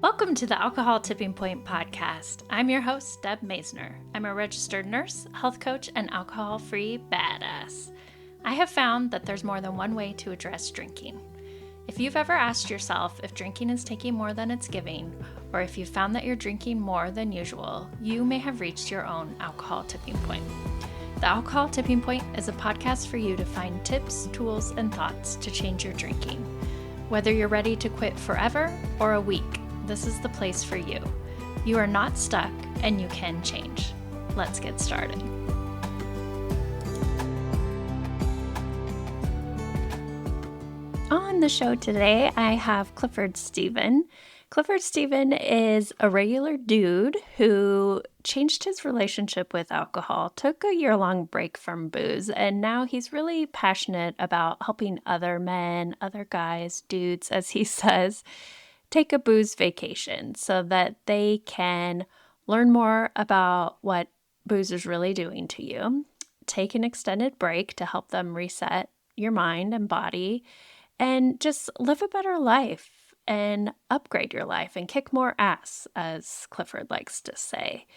Welcome to the Alcohol Tipping Point podcast. I'm your host, Deb Maisner. I'm a registered nurse, health coach, and alcohol-free badass. I have found that there's more than one way to address drinking. If you've ever asked yourself if drinking is taking more than it's giving, or if you've found that you're drinking more than usual, you may have reached your own alcohol tipping point. The Alcohol Tipping Point is a podcast for you to find tips, tools, and thoughts to change your drinking. Whether you're ready to quit forever or a week, this is the place for you. You are not stuck and you can change. Let's get started. On the show today, I have Clifford Stephan. Clifford Stephan is a regular dude who changed his relationship with alcohol, took a year-long break from booze, and now he's really passionate about helping other men, other guys, dudes, as he says, take a booze vacation so that they can learn more about what booze is really doing to you, take an extended break to help them reset your mind and body, and just live a better life and upgrade your life and kick more ass, as Clifford likes to say.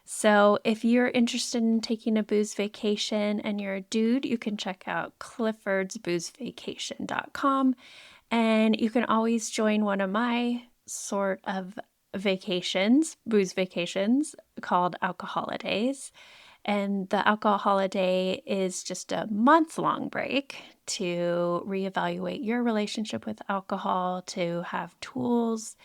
So if you're interested in taking a booze vacation and you're a dude, you can check out cliffordsboozevacation.com. And you can always join one of my sort of vacations, booze vacations, called Alcoholidays. And the Alcoholiday is just a month-long break to reevaluate your relationship with alcohol, to have tools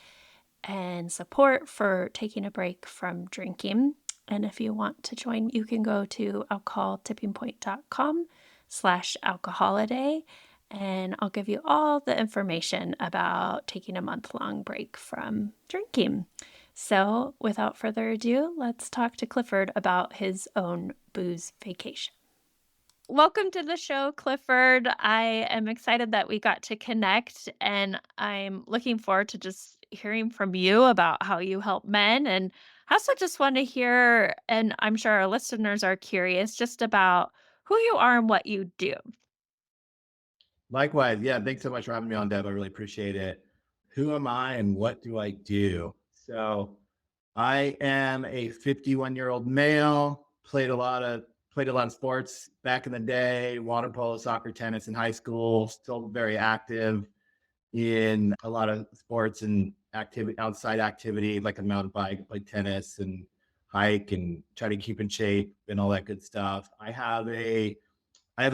and support for taking a break from drinking. And if you want to join, you can go to alcoholtippingpoint.com/alcoholiday. And I'll give you all the information about taking a month-long break from drinking. So without further ado, let's talk to Clifford about his own booze vacation. Welcome to the show, Clifford. I am excited that we got to connect, and I'm looking forward to just hearing from you about how you help men. And I also just want to hear, and I'm sure our listeners are curious, just about who you are and what you do. Likewise. Yeah. Thanks so much for having me on, Deb. I really appreciate it. Who am I and what do I do? So I am a 51-year-old male, played a lot of sports back in the day, water polo, soccer, tennis in high school, still very active in a lot of sports and outside activity, like a mountain bike, play tennis and hike and try to keep in shape and all that good stuff. I have a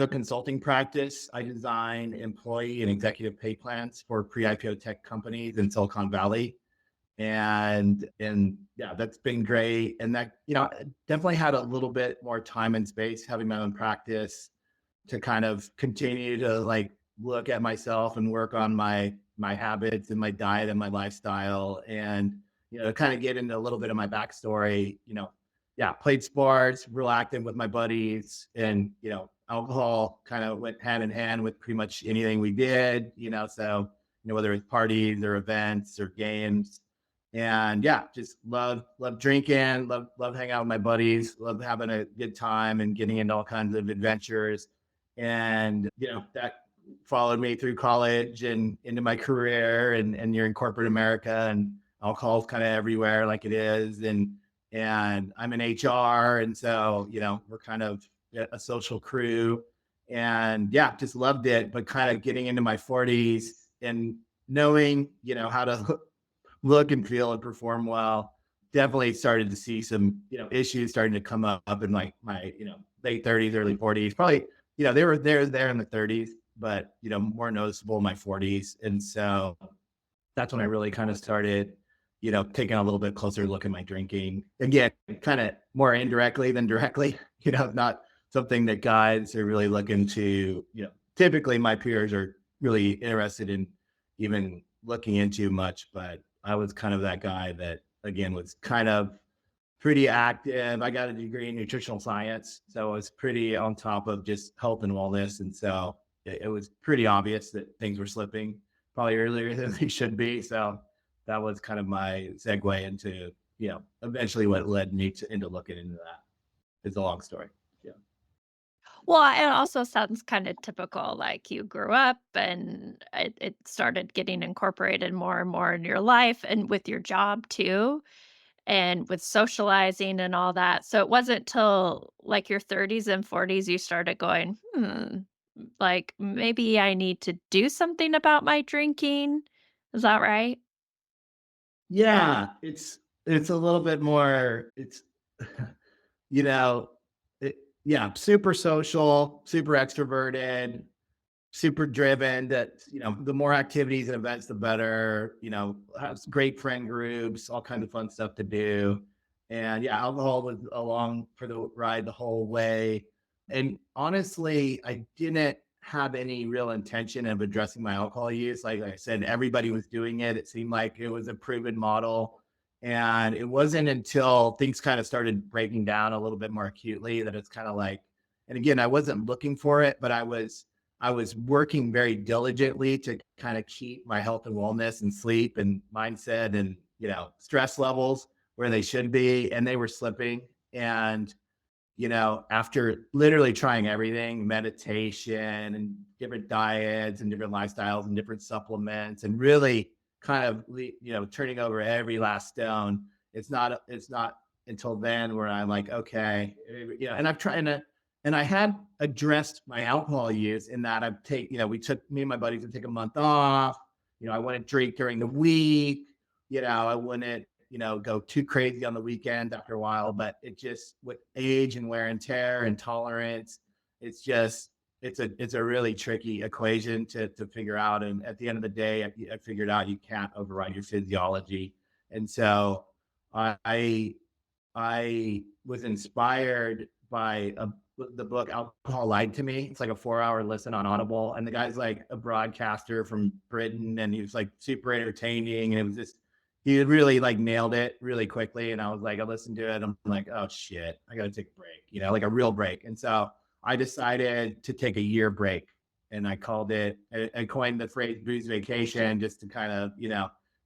consulting practice. I design employee and executive pay plans for pre-IPO tech companies in Silicon Valley. And yeah, that's been great. And that, definitely had a little bit more time and space having my own practice to kind of continue to like look at myself and work on my habits and my diet and my lifestyle, and kind of get into a little bit of my backstory. Yeah, played sports, real active with my buddies, and alcohol kind of went hand in hand with pretty much anything we did. So whether it's parties or events or games. And yeah, just love drinking, love hanging out with my buddies, love having a good time and getting into all kinds of adventures. And that followed me through college and into my career, and you're in corporate America, and alcohol's kind of everywhere like it is. And I'm in HR, and so we're kind of a social crew, and yeah, just loved it. But kind of getting into my 40s and knowing how to look and feel and perform well, definitely started to see some issues starting to come up in like my late 30s, early 40s. Probably they were there in the 30s, but more noticeable in my 40s. And so that's when I really kind of started taking a little bit closer look at my drinking. Again, kind of more indirectly than directly. Not something that guys are really looking to. Typically my peers are really interested in even looking into much, but I was kind of that guy that, again, was kind of pretty active. I got a degree in nutritional science, so I was pretty on top of just health and wellness. And so it was pretty obvious that things were slipping probably earlier than they should be. So that was kind of my segue into, eventually what led me into looking into that. It's a long story. Yeah. Well, it also sounds kinda typical, like, you grew up and it started getting incorporated more and more in your life and with your job too, and with socializing and all that, so it wasn't till, like, your 30s and 40s you started going, "Hmm, like, maybe I need to do something about my drinking." Is that right? Yeah, it's a little bit more it's you know, it, yeah, super social, super extroverted, super driven that, the more activities and events, the better, has great friend groups, all kinds of fun stuff to do. And yeah, alcohol was along for the ride the whole way. And honestly, I didn't have any real intention of addressing my alcohol use. Like I said, everybody was doing it. It seemed like it was a proven model. And it wasn't until things kind of started breaking down a little bit more acutely that it's kind of like, and again, I wasn't looking for it, but I was working very diligently to kind of keep my health and wellness and sleep and mindset and, stress levels where they should be. And they were slipping. And, after literally trying everything, meditation and different diets and different lifestyles and different supplements, and really kind of, turning over every last stone, it's not until then where I'm like, okay, and I've tried to, and I had addressed my alcohol use in that we took, me and my buddies would take a month off. I wouldn't drink during the week. I wouldn't, go too crazy on the weekend after a while, but it just, with age and wear and tear and tolerance, it's just, it's a really tricky equation to figure out. And at the end of the day, I figured out you can't override your physiology. And so I I was inspired by the book Alcohol Lied to Me. It's like a 4-hour listen on Audible. And the guy's like a broadcaster from Britain, and he was like super entertaining. And it was just, he had really like nailed it really quickly. And I was like, I listened to it. I'm like, oh shit, I got to take a break, like a real break. And so I decided to take a year break, and I called it, I coined the phrase booze vacation just to kind of,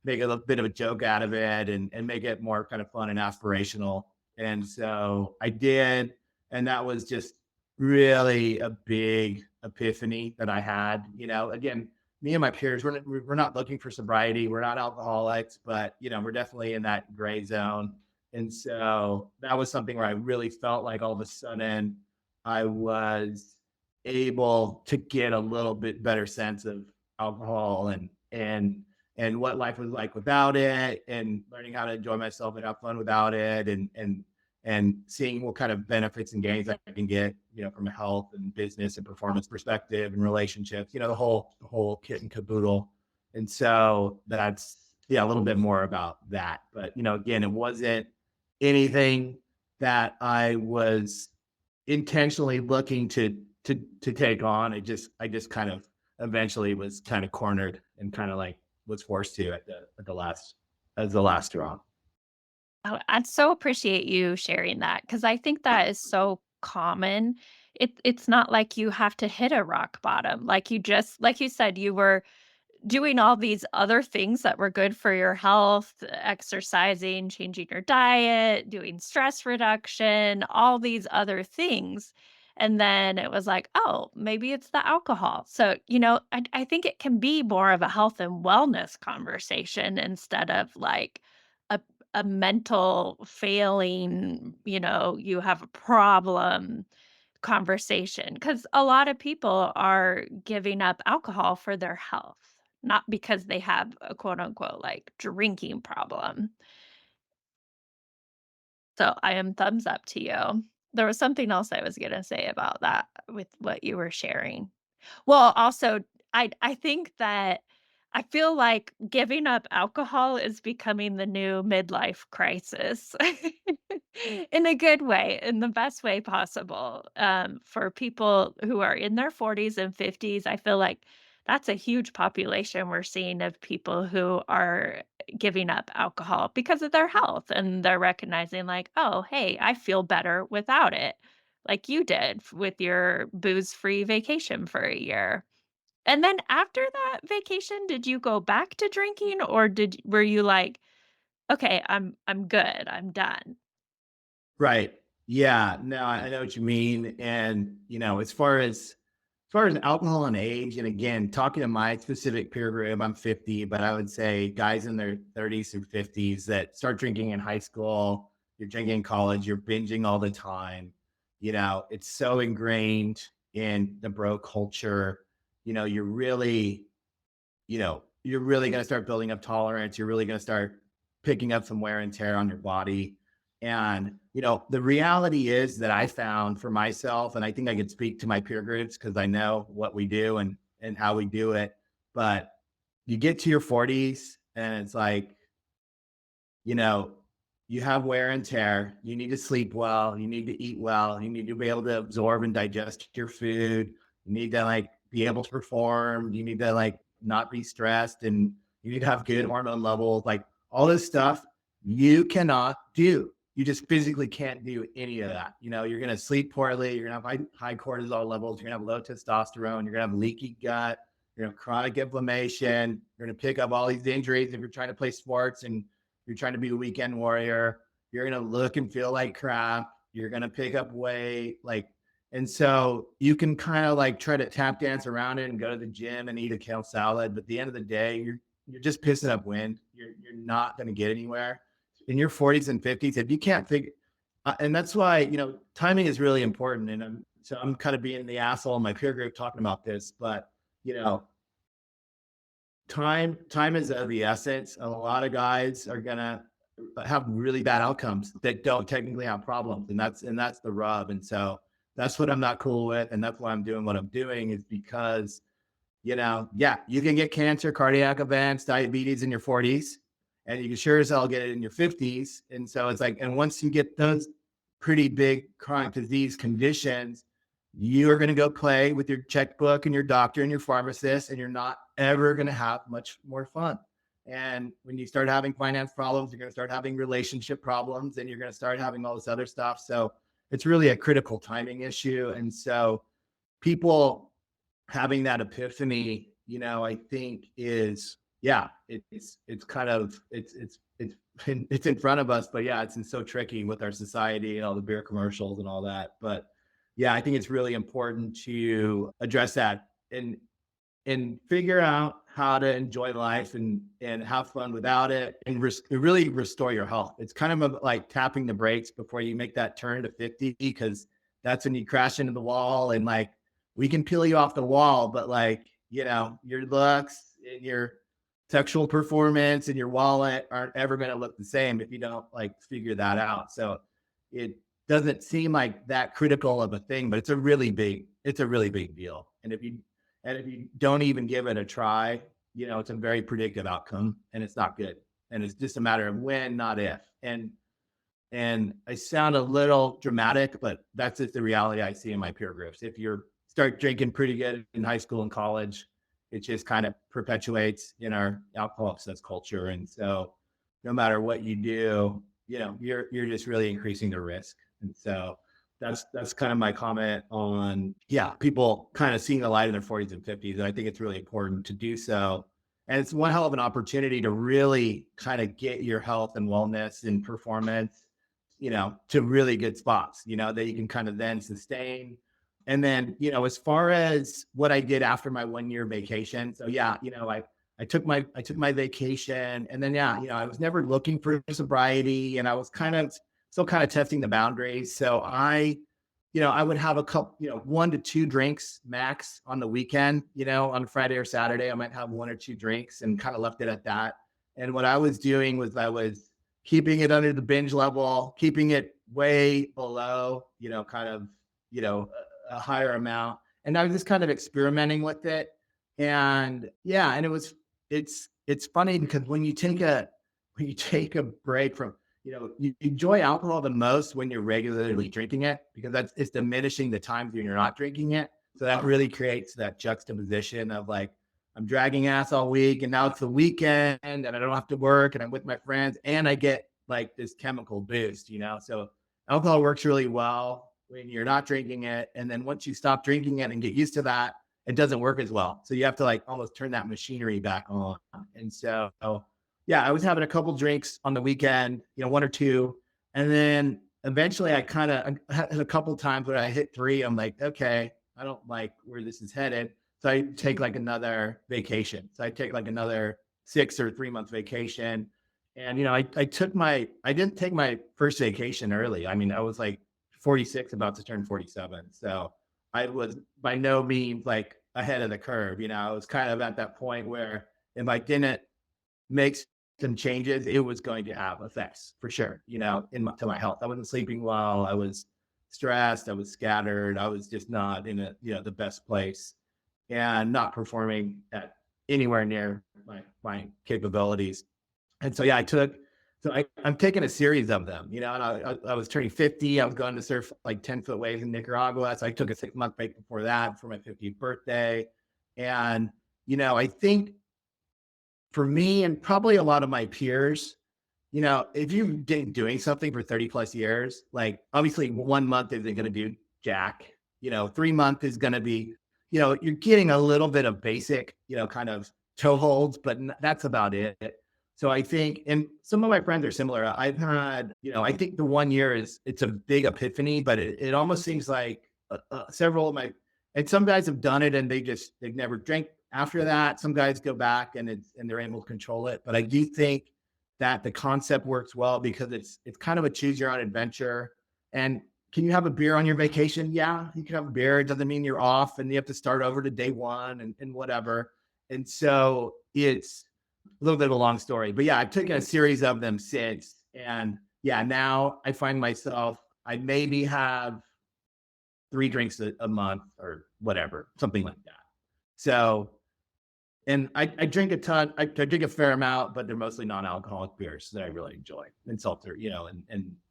make a bit of a joke out of it, and make it more kind of fun and aspirational. And so I did. And that was just really a big epiphany that I had. Again, me and my peers, we're not looking for sobriety. We're not alcoholics, but, we're definitely in that gray zone. And so that was something where I really felt like all of a sudden I was able to get a little bit better sense of alcohol, and what life was like without it, and learning how to enjoy myself and have fun without it, and seeing what kind of benefits and gains I can get, from a health and business and performance perspective and relationships, the whole kit and caboodle. And so that's, yeah, a little bit more about that. But, again, it wasn't anything that I was intentionally looking to take on. I just kind of eventually was kind of cornered and kind of like was forced to at the last, as the last straw. Oh, I'd so appreciate you sharing that because I think that is so common. It's not like you have to hit a rock bottom. Like you said, you were doing all these other things that were good for your health, exercising, changing your diet, doing stress reduction, all these other things. And then it was like, oh, maybe it's the alcohol. So, I think it can be more of a health and wellness conversation instead of like a, a mental failing, you have a problem conversation, because a lot of people are giving up alcohol for their health, not because they have a quote unquote like drinking problem. So I am thumbs up to you. There was something else I was going to say about that with what you were sharing. Well, also, I think that I feel like giving up alcohol is becoming the new midlife crisis in a good way, in the best way possible. For people who are in their 40s and 50s, I feel like that's a huge population we're seeing of people who are giving up alcohol because of their health. And they're recognizing, like, oh, hey, I feel better without it, like you did with your booze free vacation for a year. And then after that vacation, did you go back to drinking, or were you like, "Okay, I'm good. I'm done." Right. Yeah, no, I know what you mean. And, as far as alcohol and age, and again, talking to my specific peer group, I'm 50, but I would say guys in their 30s through 50s that start drinking in high school, you're drinking in college, you're binging all the time. It's so ingrained in the bro culture. You're really you're really going to start building up tolerance. You're really going to start picking up some wear and tear on your body. And, the reality is that I found for myself, and I think I could speak to my peer groups because I know what we do and how we do it. But you get to your 40s and it's like, you know, you have wear and tear. You need to sleep well. You need to eat well. You need to be able to absorb and digest your food. You need to be able to perform. You need to not be stressed, and you need to have good hormone levels. Like all this stuff you cannot do. You just physically can't do any of that. You're going to sleep poorly. You're going to have high cortisol levels. You're going to have low testosterone. You're going to have leaky gut. You're going to have chronic inflammation. You're going to pick up all these injuries if you're trying to play sports and you're trying to be a weekend warrior. You're going to look and feel like crap. You're going to pick up weight. And so you can kind of try to tap dance around it and go to the gym and eat a kale salad. But at the end of the day, you're just pissing up wind. You're not going to get anywhere in your 40s and 50s if you can't figure. And that's why timing is really important. And I'm kind of being the asshole in my peer group talking about this, but you know time is of the essence. A lot of guys are gonna have really bad outcomes that don't technically have problems, and that's the rub. And so that's what I'm not cool with, and that's why I'm doing what I'm doing is because yeah, you can get cancer, cardiac events, diabetes in your 40s, and you can sure as hell get it in your 50s. And so it's like, and once you get those pretty big chronic disease conditions, you are going to go play with your checkbook and your doctor and your pharmacist, and you're not ever going to have much more fun. And when you start having finance problems, you're going to start having relationship problems, and you're going to start having all this other stuff. So it's really a critical timing issue. And so people having that epiphany, I think is, yeah, it's kind of, it's in front of us, but yeah, it's so tricky with our society and all the beer commercials and all that. But yeah, I think it's really important to address that and figure out how to enjoy life and have fun without it and really restore your health. It's kind of like tapping the brakes before you make that turn to 50, because that's when you crash into the wall, and we can peel you off the wall, but your looks and your sexual performance and your wallet aren't ever going to look the same if you don't figure that out. So it doesn't seem like that critical of a thing, but it's a really big deal. And if you don't even give it a try, it's a very predictive outcome, and it's not good. And it's just a matter of when, not if. And I sound a little dramatic, but that's just the reality I see in my peer groups. If you start drinking pretty good in high school and college, it just kind of perpetuates in our alcohol obsessed culture. And so no matter what you do, you're just really increasing the risk. And so that's kind of my comment on, yeah, people kind of seeing the light in their 40s and 50s. And I think it's really important to do so. And it's one hell of an opportunity to really kind of get your health and wellness and performance, to really good spots, that you can kind of then sustain. And then, as far as what I did after my 1 year vacation. So yeah, I took my vacation, and then, yeah, I was never looking for sobriety, and I was still kind of testing the boundaries. So I would have a couple, 1 to 2 drinks max on the weekend, on Friday or Saturday, I might have 1 or 2 drinks and kind of left it at that. And what I was doing was I was keeping it under the binge level, keeping it way below, kind of, a higher amount. And I was just kind of experimenting with it. And yeah, and it's funny because when you take a break from, you enjoy alcohol the most when you're regularly drinking it, because it's diminishing the times when you're not drinking it. So that really creates that juxtaposition of I'm dragging ass all week, and now it's the weekend and I don't have to work and I'm with my friends and I get this chemical boost, So alcohol works really well when you're not drinking it. And then once you stop drinking it and get used to that, it doesn't work as well. So you have to almost turn that machinery back on. And so, yeah, I was having a couple drinks on the weekend, 1 or 2. And then eventually I kind of had a couple times where I hit three. I'm like, okay, I don't like where this is headed. So I take like another vacation. So I take like another 6 or 3 month vacation. And, I didn't take my first vacation early. I mean, I was like 46, about to turn 47. So I was by no means like ahead of the curve. I was kind of at that point where if I didn't make some changes, it was going to have effects for sure, to my health. I wasn't sleeping well. I was stressed. I was scattered. I was just not in the best place and not performing at anywhere near my capabilities. And so, yeah, I'm taking a series of them, and I was turning 50. I was going to surf like 10-foot waves in Nicaragua. So I took a 6 month break before that for my 50th birthday. And, I think for me and probably a lot of my peers, if you've been doing something for 30 plus years, like obviously 1 month isn't going to do jack. 3 month is going to be, you're getting a little bit of basic, kind of toe holds, but that's about it. So I think, and some of my friends are similar. I've had, I think the 1 year it's a big epiphany, but it almost seems like several of my, and some guys have done it and they've never drank after that. Some guys go back and they're able to control it. But I do think that the concept works well because it's kind of a choose your own adventure. And can you have a beer on your vacation? Yeah, you can have a beer. It doesn't mean you're off and you have to start over to day one and whatever. And so it's a little bit of a long story, but yeah, I've taken a series of them since. And yeah, now I find myself, I maybe have 3 drinks a month or whatever, something like that. So, and I drink a ton. I drink a fair amount, but they're mostly non-alcoholic beers that I really enjoy, and seltzer,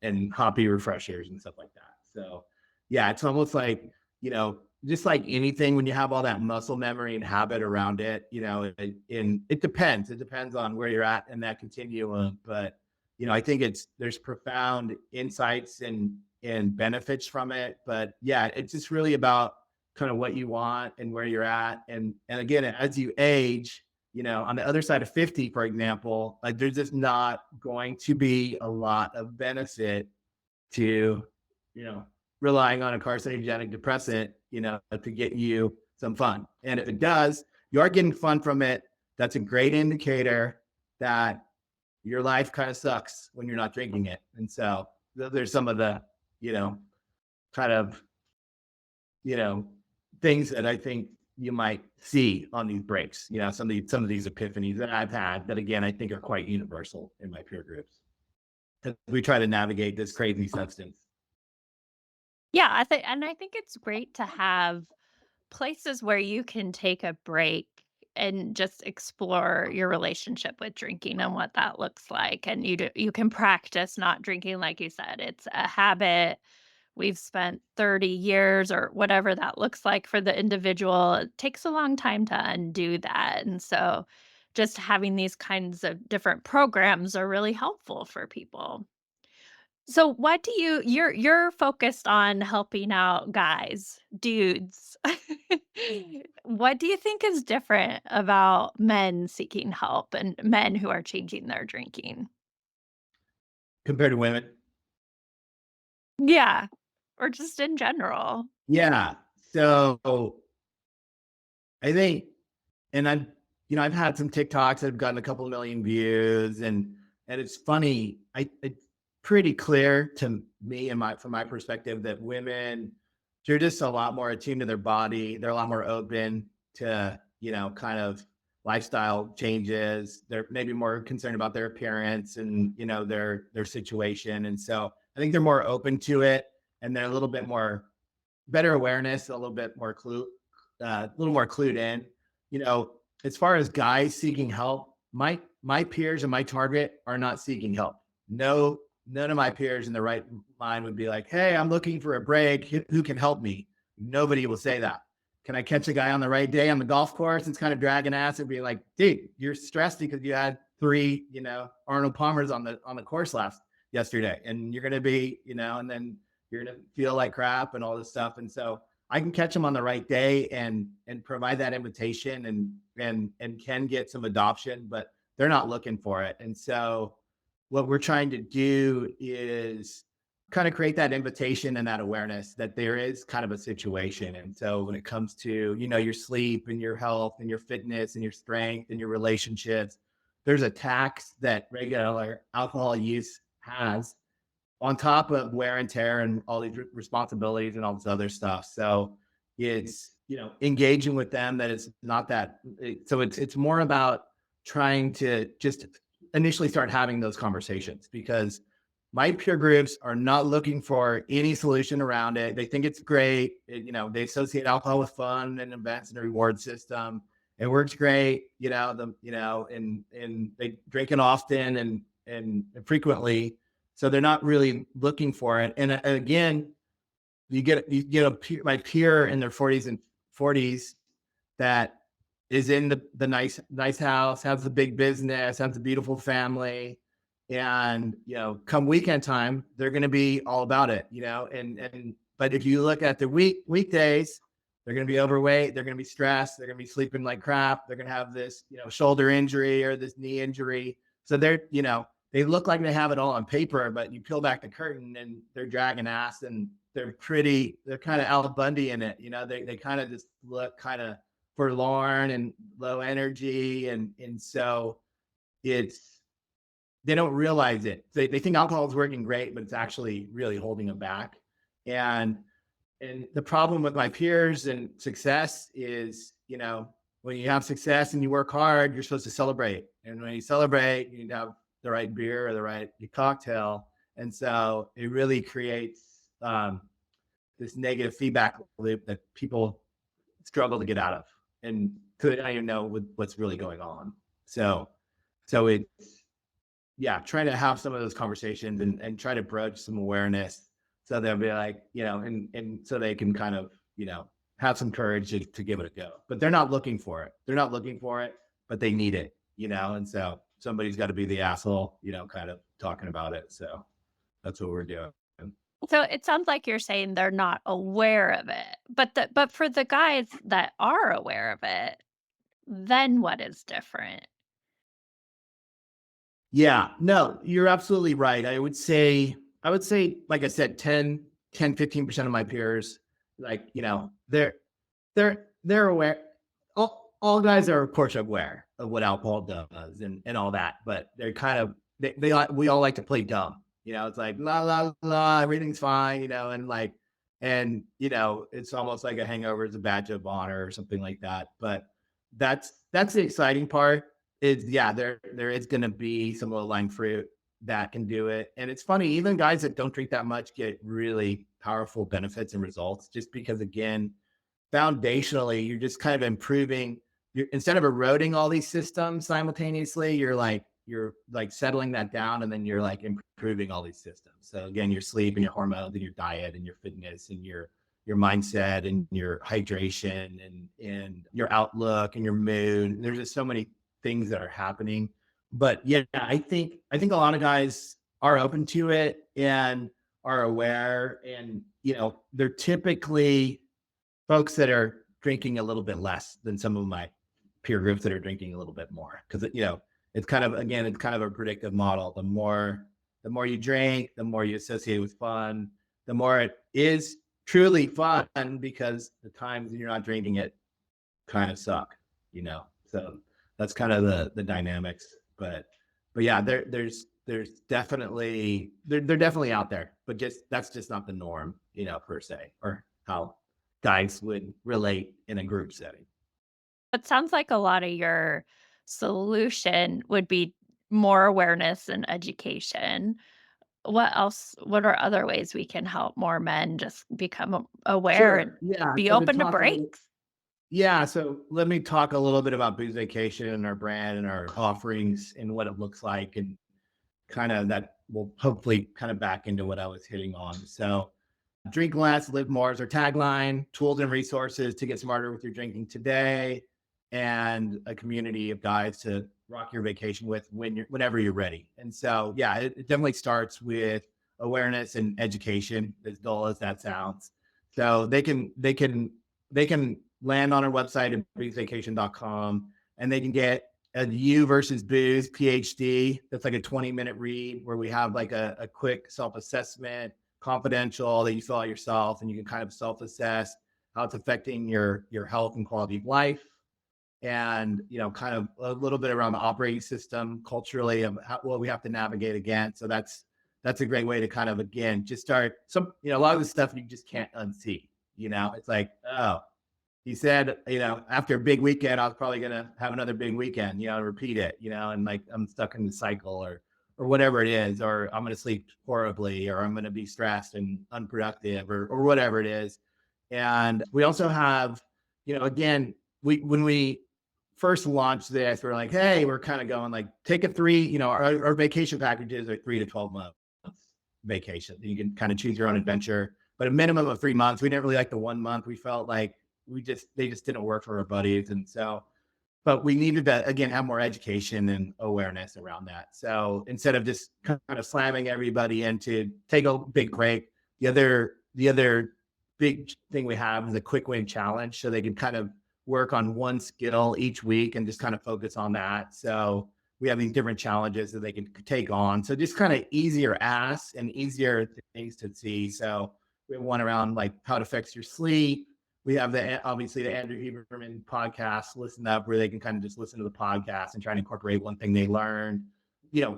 and hoppy refreshers and stuff like that. So, yeah, it's almost like just like anything when you have all that muscle memory and habit around it, and it depends. It depends on where you're at in that continuum, but I think there's profound insights and benefits from it. But yeah, it's just really about kind of what you want and where you're at. And again, as you age, on the other side of 50, for example, like there's just not going to be a lot of benefit to, you know, relying on a carcinogenic depressant, to get you some fun. And if it does, you are getting fun from it. That's a great indicator that your life kind of sucks when you're not drinking it. And so there's some of the, kind of, you know, things that I think you might see on these breaks. Some of these epiphanies that I've had that again I think are quite universal in my peer groups. As we try to navigate this crazy substance. Yeah, I think it's great to have places where you can take a break and just explore your relationship with drinking and what that looks like, and you can practice not drinking, like you said. It's a habit. We've spent 30 years or whatever that looks like for the individual. It takes a long time to undo that, and so just having these kinds of different programs are really helpful for people. So what do you're focused on helping out guys, dudes. What do you think is different about men seeking help and men who are changing their drinking? Compared to women. Yeah, or just in general. Yeah. So I think, and I've had some TikToks that have gotten a couple of million views, and it's funny. It's pretty clear to me and from my perspective that women, they're just a lot more attuned to their body. They're a lot more open to, kind of lifestyle changes. They're maybe more concerned about their appearance and, their situation. And so I think they're more open to it, and they're a little bit more better awareness, a little bit more a little more clued in. As far as guys seeking help, my peers and my target are not seeking help. No, none of my peers in the right mind would be like, "Hey, I'm looking for a break. Who can help me?" Nobody will say that. Can I catch a guy on the right day on the golf course? It's kind of dragging ass and be like, "Dude, you're stressed because you had three, Arnold Palmers on the course yesterday, and you're gonna be, and then you're gonna feel like crap and all this stuff." And so I can catch them on the right day and provide that invitation and can get some adoption, but they're not looking for it. And so what we're trying to do is kind of create that invitation and that awareness that there is kind of a situation. And so when it comes to, your sleep and your health and your fitness and your strength and your relationships, there's a tax that regular alcohol use has on top of wear and tear and all these responsibilities and all this other stuff. So it's, engaging with them that it's not that. So it's more about trying to just initially start having those conversations, because my peer groups are not looking for any solution around it. They think it's great. They associate alcohol with fun and events and a reward system. It works great, and they drink it often and frequently. So they're not really looking for it. And again, my peer in their 40s and 40s that is in the nice house, has the big business, has a beautiful family, and come weekend time, they're going to be all about it. And but if you look at the weekdays, they're going to be overweight, they're going to be stressed, they're going to be sleeping like crap, they're going to have this shoulder injury or this knee injury. So they look like they have it all on paper, but you peel back the curtain and they're dragging ass, and they're kind of Al Bundy in it. They kind of just look kind of forlorn and low energy. And so they don't realize it. They think alcohol is working great, but it's actually really holding them back. And the problem with my peers and success is, when you have success and you work hard, you're supposed to celebrate. And when you celebrate, you need to have the right beer or the right cocktail. And so it really creates this negative feedback loop that people struggle to get out of, and they don't even know what's really going on. So it's, trying to have some of those conversations and try to broach some awareness, so they'll be like, and so they can kind of, have some courage to give it a go. But they're not looking for it. They're not looking for it, but they need it, and so somebody's got to be the asshole, kind of talking about it. So that's what we're doing. So it sounds like you're saying they're not aware of it, but for the guys that are aware of it, then what is different? Yeah, no, you're absolutely right. I would say, like I said, 15% of my peers, like, they're aware. All guys are, of course, aware of what alcohol does and all that, but they're kind of, we all like to play dumb. It's like, la, la, la, everything's fine, it's almost like a hangover is a badge of honor or something like that. But that's the exciting part. Is there is going to be some low-lying fruit that can do it. And it's funny, even guys that don't drink that much get really powerful benefits and results, just because, again, foundationally, you're just kind of improving. Instead of eroding all these systems simultaneously, you're like settling that down, and then you're like improving all these systems. So again, your sleep and your hormones and your diet and your fitness and your mindset and your hydration and your outlook and your mood. There's just so many things that are happening. But yeah, I think a lot of guys are open to it and are aware, and they're typically folks that are drinking a little bit less than some of my peer groups that are drinking a little bit more, because it's kind of a predictive model. The more you drink, the more you associate with fun, the more it is truly fun, because the times you're not drinking it kind of suck. So that's kind of the dynamics. But yeah, there's definitely they're definitely out there, but that's just not the norm, per se, or how guys would relate in a group setting. It sounds like a lot of your solution would be more awareness and education. What are other ways we can help more men just become aware and Sure. Yeah. be So to open to talk a little, breaks? yeah. So let me talk a little bit about Booze Vacation and our brand and our offerings and what it looks like, and kind of that will hopefully kind of back into what I was hitting on. So drink less, live more is our tagline. Tools and resources to get smarter with your drinking today, and a community of guys to rock your vacation with whenever you're ready. And so, yeah, it definitely starts with awareness and education, as dull as that sounds. So they can land on our website at boozevacation.com, and they can get a You versus Booze PhD. That's like a 20-minute read where we have like a quick self-assessment, confidential, that you fill out yourself, and you can kind of self-assess how it's affecting your health and quality of life. And, kind of a little bit around the operating system culturally of what we have to navigate against. So that's a great way to kind of, again, just start a lot of the stuff you just can't unsee. It's like, oh, he said, after a big weekend, I was probably going to have another big weekend, repeat it, and like I'm stuck in the cycle, or whatever it is, or I'm going to sleep horribly, or I'm going to be stressed and unproductive, or whatever it is. And we also have, again, when we first launched this, we're like, hey, we're kind of going like, take a our vacation packages are 3 to 12 months vacation. You can kind of choose your own adventure, but a minimum of 3 months. We didn't really like the 1 month. We felt like they just didn't work for our buddies. And so, but we needed to, again, have more education and awareness around that. So instead of just kind of slamming everybody into take a big break, the other big thing we have is a quick win challenge. So they can kind of work on one skill each week and just kind of focus on that. So we have these different challenges that they can take on. So just kind of easier asks and easier things to see. So we have one around like how it affects your sleep. We have obviously the Andrew Huberman podcast, Listen Up, where they can kind of just listen to the podcast and try to incorporate one thing they learned.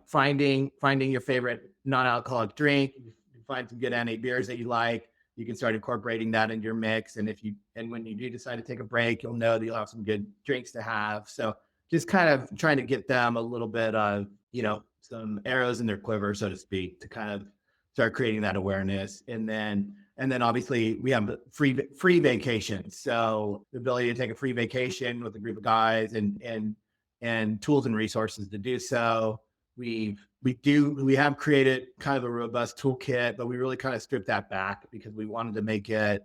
Finding your favorite non-alcoholic drink. You find some good NA beers that you like. You can start incorporating that into your mix. And when you do decide to take a break, you'll know that you'll have some good drinks to have. So just kind of trying to get them a little bit of, some arrows in their quiver, so to speak, to kind of start creating that awareness. And then obviously we have free vacations. So the ability to take a free vacation with a group of guys and tools and resources to do so. We have created kind of a robust toolkit, but we really kind of stripped that back because we wanted to make it,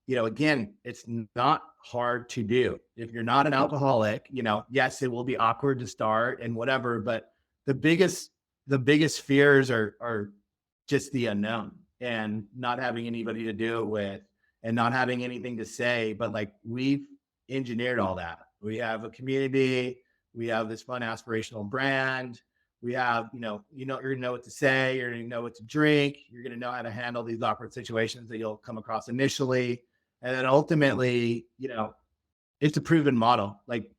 again, it's not hard to do. If you're not an alcoholic, yes, it will be awkward to start and whatever, but the biggest fears are just the unknown and not having anybody to do it with and not having anything to say. But like we've engineered all that. We have a community, we have this fun aspirational brand. We have, you're going to know what to say, you're going to know what to drink, you're going to know how to handle these awkward situations that you'll come across initially. And then ultimately, it's a proven model. Like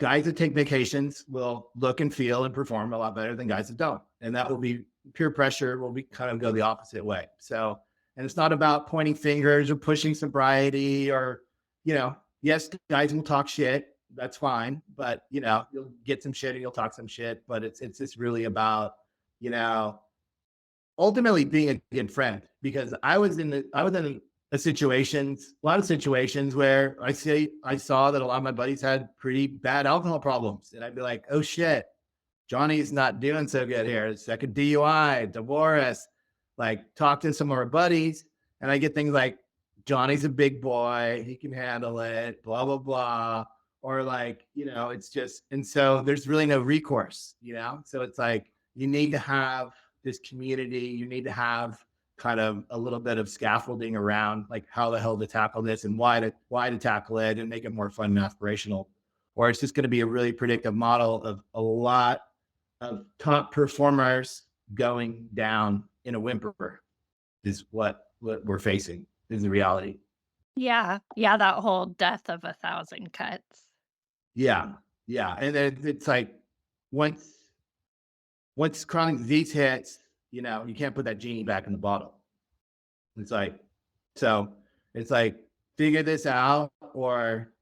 guys that take vacations will look and feel and perform a lot better than guys that don't. And that will be peer pressure will be kind of go the opposite way. So, and it's not about pointing fingers or pushing sobriety or, yes, guys will talk shit. That's fine. But, you'll get some shit and you'll talk some shit, but it's just really about, ultimately being a good friend, because I was in a lot of situations where I saw that a lot of my buddies had pretty bad alcohol problems. And I'd be like, oh shit, Johnny's not doing so good here. Second DUI, divorce, like talk to some of our buddies. And I get things like, Johnny's a big boy, he can handle it, blah, blah, blah. Or like, it's just, and so there's really no recourse, So it's like, you need to have this community, you need to have kind of a little bit of scaffolding around like how the hell to tackle this and why to tackle it and make it more fun and aspirational. Or it's just going to be a really predictive model of a lot of top performers going down in a whimper is what we're facing, is the reality. Yeah. Yeah. That whole death of 1,000 cuts. Yeah. And then it's like once chronic disease hits, you can't put that genie back in the bottle. It's like, figure this out or,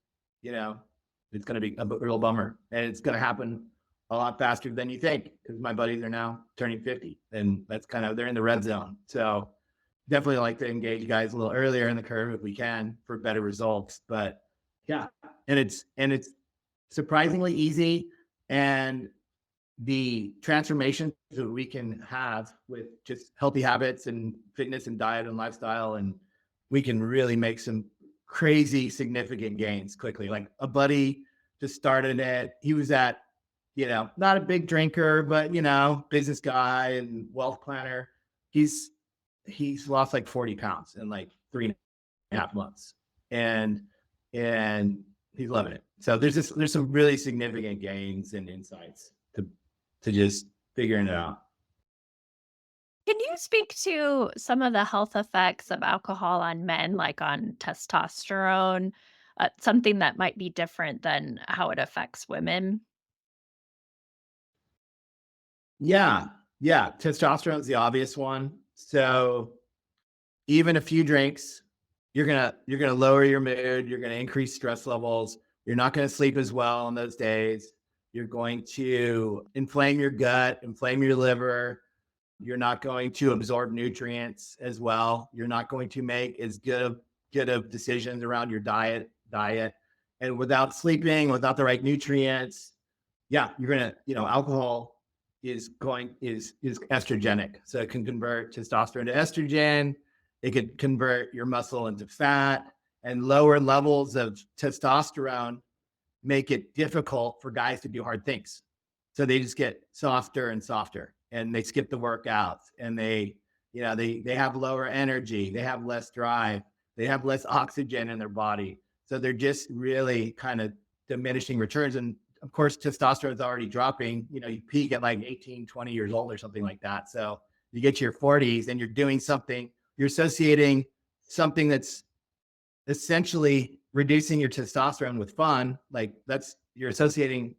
it's going to be a real bummer, and it's going to happen a lot faster than you think, because my buddies are now turning 50 and that's kind of, they're in the red zone. So definitely like to engage guys a little earlier in the curve if we can for better results. But yeah, and it's surprisingly easy. And the transformation that we can have with just healthy habits and fitness and diet and lifestyle, and we can really make some crazy significant gains quickly. Like a buddy just started it. He was at, not a big drinker, but, business guy and wealth planner. He's lost like 40 pounds in like 3.5 months. And he's loving it. So there's some really significant gains and insights to just figuring it out. Can you speak to some of the health effects of alcohol on men, like on testosterone? Something that might be different than how it affects women? Yeah. Yeah. Testosterone is the obvious one. So even a few drinks, you're gonna lower your mood, you're gonna increase stress levels, you're not gonna sleep as well on those days. You're going to inflame your gut, inflame your liver. You're not going to absorb nutrients as well. You're not going to make as good of decisions around your diet. And without sleeping, without the right nutrients, yeah, you're gonna, alcohol is estrogenic. So it can convert testosterone to estrogen. It could convert your muscle into fat, and lower levels of testosterone make it difficult for guys to do hard things. So they just get softer and softer, and they skip the workouts, and they have lower energy, they have less drive, they have less oxygen in their body. So they're just really kind of diminishing returns. And of course, testosterone is already dropping. You peak at like 18, 20 years old or something like that. So you get to your 40s and you're doing something, you're associating something that's essentially reducing your testosterone with fun. Like you're associating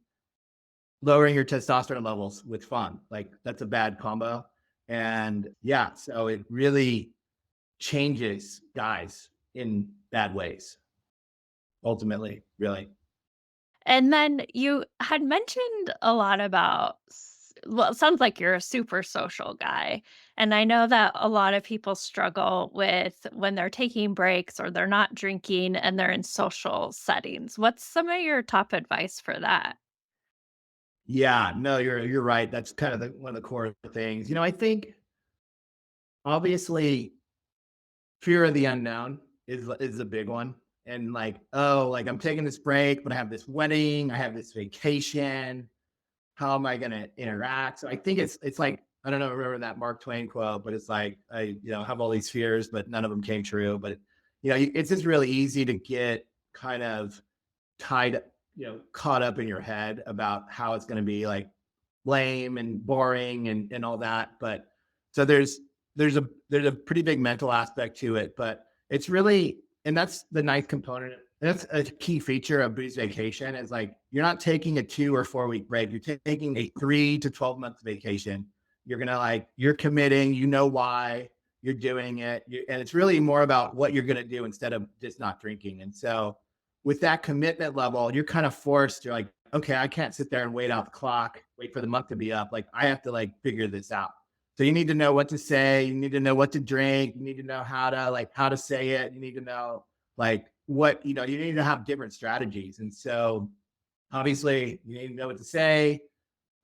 lowering your testosterone levels with fun. Like that's a bad combo. And yeah, so it really changes guys in bad ways, ultimately, really. And then you had mentioned a lot about well, it sounds like you're a super social guy. And I know that a lot of people struggle with when they're taking breaks or they're not drinking and they're in social settings. What's some of your top advice for that? Yeah, no, you're right. That's kind of one of the core things. I think obviously fear of the unknown is a big one. And like, oh, like I'm taking this break, but I have this wedding, I have this vacation. How am I going to interact? So I think it's like, I don't know, remember that Mark Twain quote, but it's like I have all these fears, but none of them came true. But it's just really easy to get kind of tied, caught up in your head about how it's going to be like lame and boring and all that. But so there's a pretty big mental aspect to it, but it's really, and that's the nice component. That's a key feature of Booze Vacation is like you're not taking a 2 or 4 week break. You're taking a 3 to 12 month vacation. You're committing. You know why you're doing it, and it's really more about what you're going to do instead of just not drinking. And so, with that commitment level, you're kind of forced. You're like, okay, I can't sit there and wait out the clock, wait for the month to be up. Like I have to like figure this out. So you need to know what to say. You need to know what to drink. You need to know how to say it. You need to know like what, you need to have different strategies. And so obviously you need to know what to say.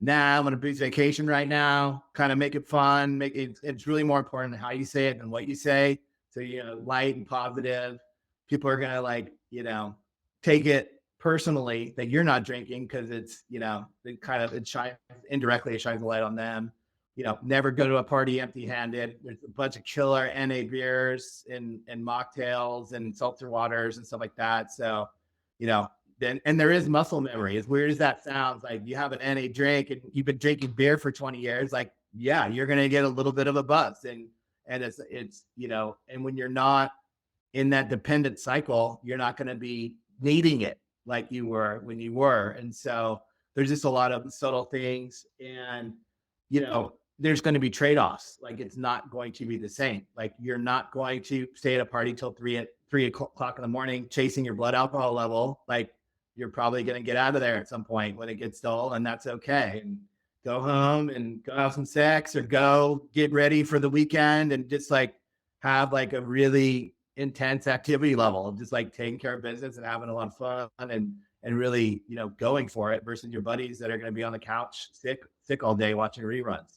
Nah, I'm on a Booze Vacation right now. Kind of make it fun. It's really more important how you say it than what you say. So, light and positive. People are gonna take it personally that you're not drinking because it shines indirectly, it shines a light on them. Never go to a party empty handed. There's a bunch of killer NA beers and mocktails and seltzer waters and stuff like that. So, you know, and there is muscle memory. As weird as that sounds, like you have an NA drink and you've been drinking beer for 20 years, like, yeah, you're gonna get a little bit of a buzz. And and when you're not in that dependent cycle, you're not going to be needing it like you were when you were. And so there's just a lot of subtle things. And, there's going to be trade offs. Like it's not going to be the same. Like you're not going to stay at a party till 3 o'clock in the morning, chasing your blood alcohol level. Like you're probably going to get out of there at some point when it gets dull, and that's okay. And go home and go have some sex or go get ready for the weekend and just like have like a really intense activity level of just like taking care of business and having a lot of fun and really going for it versus your buddies that are going to be on the couch sick all day watching reruns.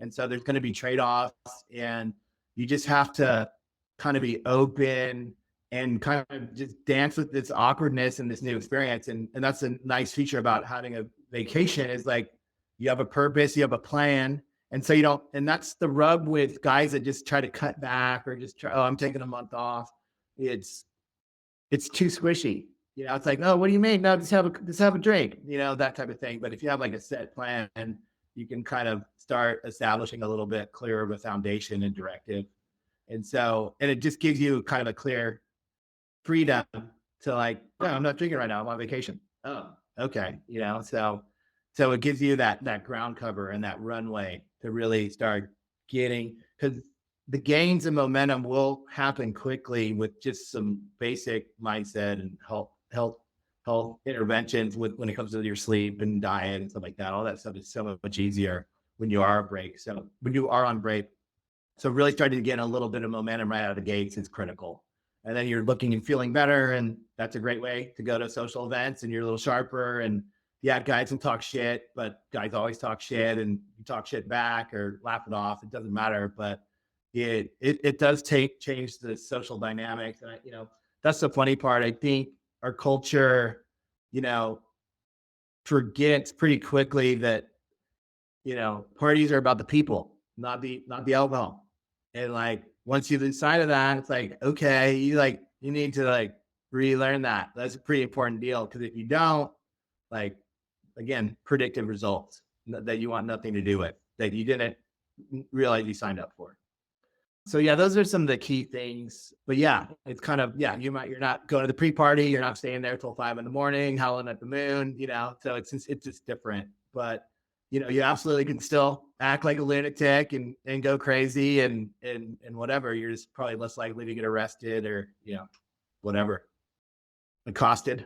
And so there's going to be trade-offs, and you just have to kind of be open and kind of just dance with this awkwardness and this new experience. And that's a nice feature about having a vacation is like you have a purpose, you have a plan. And so and that's the rub with guys that just try to cut back or just try, oh, I'm taking a month off. It's too squishy. It's like, oh, what do you mean? No, just have a drink, that type of thing. But if you have like a set plan, you can kind of start establishing a little bit clearer of a foundation and directive. And so, and it just gives you kind of a clear freedom to like, no, I'm not drinking right now. I'm on vacation. Oh, okay. So it gives you that ground cover and that runway to really start getting, because the gains and momentum will happen quickly with just some basic mindset and health interventions with when it comes to your sleep and diet and stuff like that. All that stuff is so much easier when you are on break. So when you are on break, so really starting to get a little bit of momentum right out of the gates is critical. And then you're looking and feeling better. And that's a great way to go to social events and you're a little sharper. And yeah, guys can talk shit, but guys always talk shit and you talk shit back or laugh it off. It doesn't matter. But it does change the social dynamics. And that's the funny part. I think our culture, you know, forgets pretty quickly that parties are about the people, not the alcohol. And like once you decide that, it's like, okay, you need to like relearn that. That's a pretty important deal. Cause if you don't, like again, predictive results that you want nothing to do with, that you didn't realize you signed up for. So yeah, those are some of the key things. But yeah, it's kind of you're not going to the pre-party, you're not staying there till 5 a.m, howling at the moon, So it's just different. But you absolutely can still act like a lunatic and go crazy and whatever. You're just probably less likely to get arrested or whatever, accosted.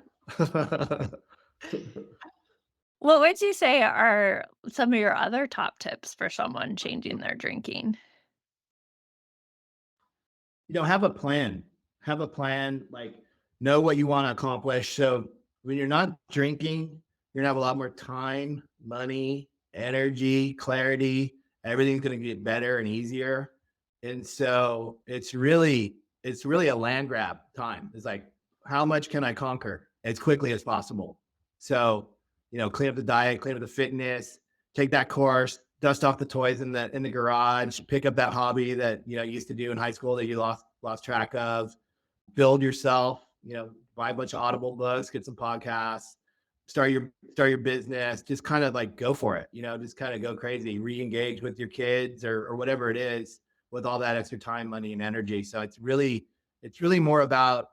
What would you say are some of your other top tips for someone changing their drinking? Have a plan. Have a plan, like know what you want to accomplish. So when you're not drinking, you're gonna have a lot more time, money, energy, clarity. Everything's gonna get better and easier. And so it's really a land grab time. It's like, how much can I conquer as quickly as possible? So, clean up the diet, clean up the fitness, take that course, dust off the toys in the garage, pick up that hobby that you used to do in high school that you lost track of, build yourself, buy a bunch of Audible books, get some podcasts, start your business, just kind of like go for it, just kind of go crazy, re-engage with your kids or whatever it is with all that extra time, money, and energy. So it's really more about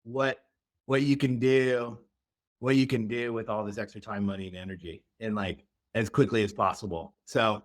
what what you can do with all this extra time, money, and energy, and like as quickly as possible. So,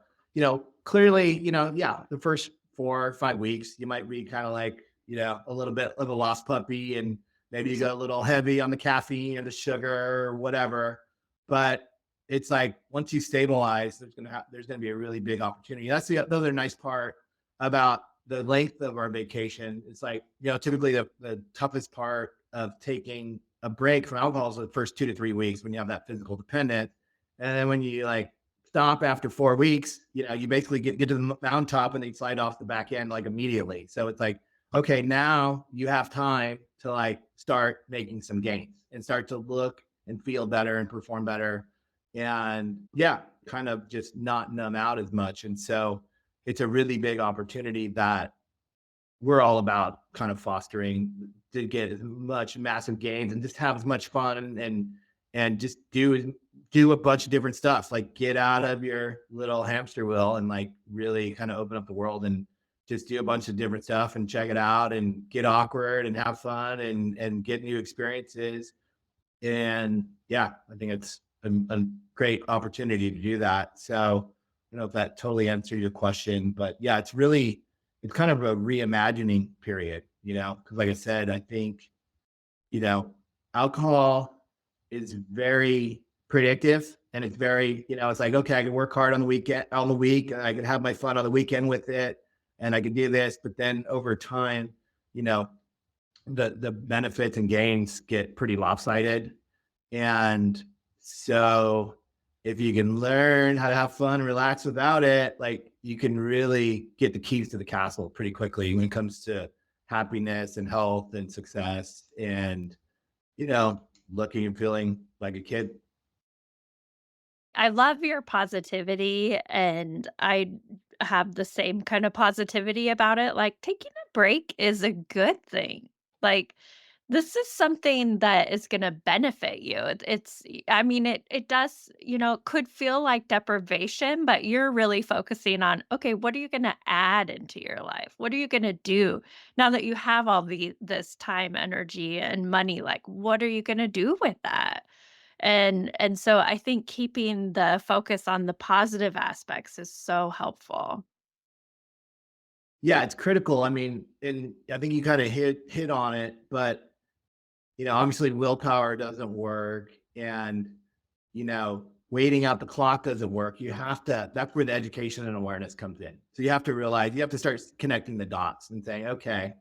clearly, yeah, the first 4 or 5 weeks, you might be kind of like, a little bit of a lost puppy, and maybe you go a little heavy on the caffeine or the sugar or whatever. But it's like once you stabilize, there's gonna be a really big opportunity. That's the other nice part about the length of our vacation. It's like, typically the toughest part of taking a break from alcohol is the first 2 to 3 weeks when you have that physical dependence. And then when you like stop after 4 weeks, you basically get to the mountaintop and then you slide off the back end like immediately. So it's like, okay, now you have time to like start making some gains and start to look and feel better and perform better. And yeah, kind of just not numb out as much. And so it's a really big opportunity that we're all about kind of fostering to get as much massive gains and just have as much fun and just do a bunch of different stuff, like get out of your little hamster wheel and like really kind of open up the world and just do a bunch of different stuff and check it out and get awkward and have fun and get new experiences. And yeah, I think it's a great opportunity to do that. So I don't know if that totally answered your question, but yeah, it's kind of a reimagining period, because like I said, I think, you know, alcohol is very predictive and it's very, it's like, okay, I can work hard on the week, and I can have my fun on the weekend with it and I can do this. But then over time, you know, the benefits and gains get pretty lopsided. And so if you can learn how to have fun and relax without it, like you can really get the keys to the castle pretty quickly when it comes to happiness and health and success and, looking and feeling like a kid. I love your positivity, and I have the same kind of positivity about it. Like, taking a break is a good thing. Like, This is something that is gonna benefit you. I mean, it does, it could feel like deprivation, but you're really focusing on, okay, what are you gonna add into your life? What are you gonna do now that you have all this time, energy, and money? Like, what are you gonna do with that? And so I think keeping the focus on the positive aspects is so helpful. Yeah, it's critical. I mean, and I think you kind of hit on it, but obviously willpower doesn't work, and waiting out the clock doesn't work. You have to. That's where the education and awareness comes in. So you have to realize you have to start connecting the dots and saying, okay,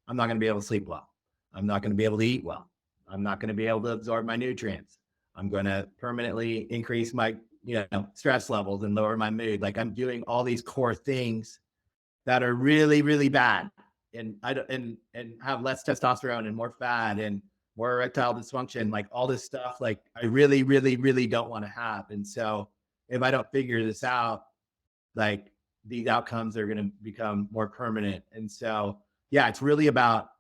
I'm not going to be able to sleep well. I'm not going to be able to eat well. I'm not going to be able to absorb my nutrients. I'm going to permanently increase my stress levels and lower my mood. Like I'm doing all these core things that are really, really bad, and I don't, and have less testosterone and more fat and more erectile dysfunction, like all this stuff, like I really, really, really don't want to have. And so if I don't figure this out, like these outcomes are going to become more permanent. And so, yeah, it's really about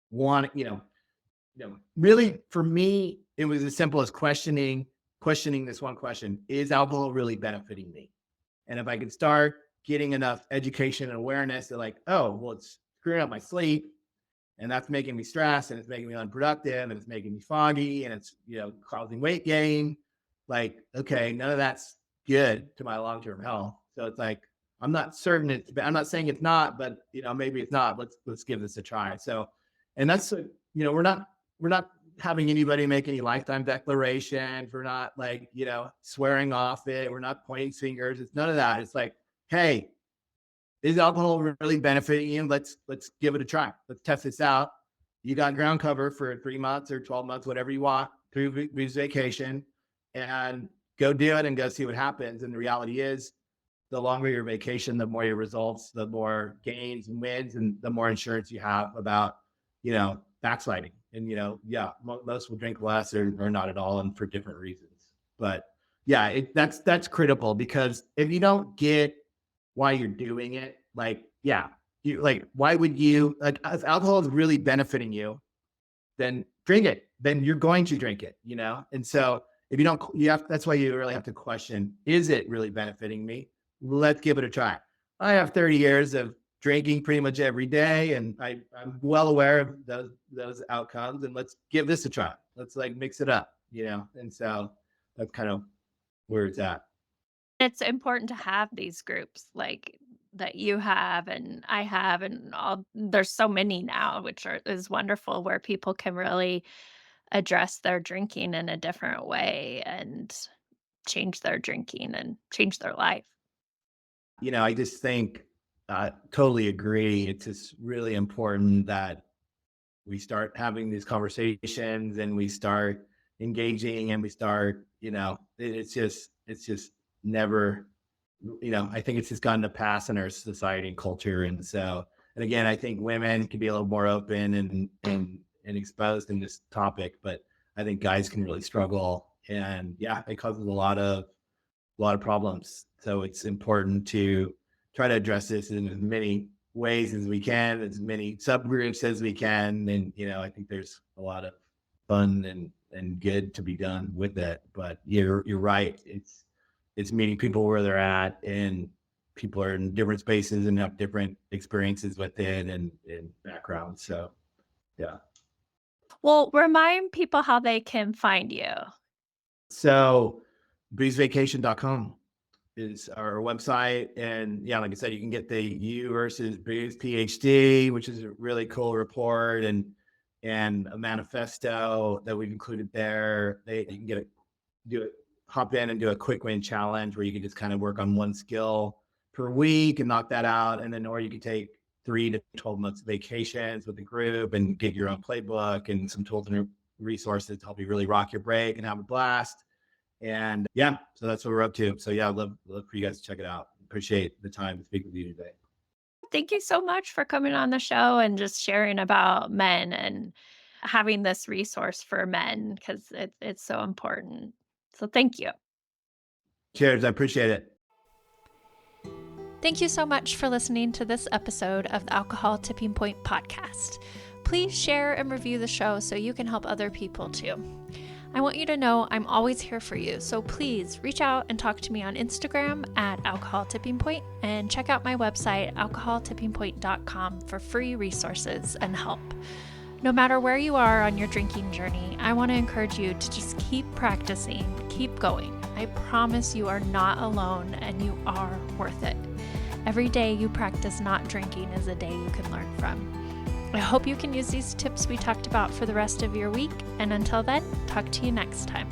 one, really for me, it was as simple as questioning this one question: is alcohol really benefiting me? And if I could start getting enough education and awareness that, like, oh, well, it's screwing up my sleep, and that's making me stressed, and it's making me unproductive, and it's making me foggy, and it's causing weight gain. Like, okay, none of that's good to my long-term health. So it's like I'm not certain it's. I'm not saying it's not, but maybe it's not. Let's give this a try. So, and that's we're not having anybody make any lifetime declarations. We're not like swearing off it. We're not pointing fingers. It's none of that. It's like, hey, is alcohol really benefiting you? Let's give it a try. Let's test this out. You got ground cover for 3 months or 12 months, whatever you want, through this vacation, and go do it and go see what happens. And the reality is, the longer your vacation, the more your results, the more gains and wins, and the more insurance you have about, backsliding. And, yeah, most will drink less or not at all, and for different reasons. But yeah, that's critical, because if you don't get why you're doing it, like, yeah, you like, why would you, like, if alcohol is really benefiting you, then drink it. Then you're going to drink it, And so if you don't, that's why you really have to question, is it really benefiting me? Let's give it a try. I have 30 years of drinking pretty much every day, and I'm well aware of those outcomes, and let's give this a try. Let's like mix it up, And so that's kind of where it's at. It's important to have these groups like that you have and I have and all there's so many now, which is wonderful where people can really address their drinking in a different way and change their drinking and change their life. I just think, totally agree. It's just really important that we start having these conversations, and we start engaging, and we start, it's just never, I think it's just gotten to pass in our society and culture. And so, and again, I think women can be a little more open and exposed in this topic, but I think guys can really struggle. And yeah, it causes a lot of problems. So it's important to try to address this in as many ways as we can, as many subgroups as we can. And, I think there's a lot of fun and good to be done with that. But you're right. It's meeting people where they're at, and people are in different spaces and have different experiences with it and backgrounds. So yeah. Well, remind people how they can find you. So breezevacation.com is our website. And yeah, like I said, you can get the You versus Booze PhD, which is a really cool report, and a manifesto that we've included there. You can hop in and do a quick win challenge where you can just kind of work on one skill per week and knock that out. And then, or you can take 3 to 12 months vacations with the group and get your own playbook and some tools and resources to help you really rock your break and have a blast. And yeah, so that's what we're up to. So yeah, I'd love for you guys to check it out. Appreciate the time to speak with you today. Thank you so much for coming on the show and just sharing about men and having this resource for men because it's so important. So thank you. Cheers. I appreciate it. Thank you so much for listening to this episode of the Alcohol Tipping Point podcast. please share and review the show so you can help other people too. I want you to know I'm always here for you, so please reach out and talk to me on Instagram at Alcohol Tipping Point, and check out my website, alcoholtippingpoint.com, for free resources and help. No matter where you are on your drinking journey, I want to encourage you to just keep practicing, keep going. I promise you are not alone and you are worth it. Every day you practice not drinking is a day you can learn from. I hope you can use these tips we talked about for the rest of your week, and until then, talk to you next time.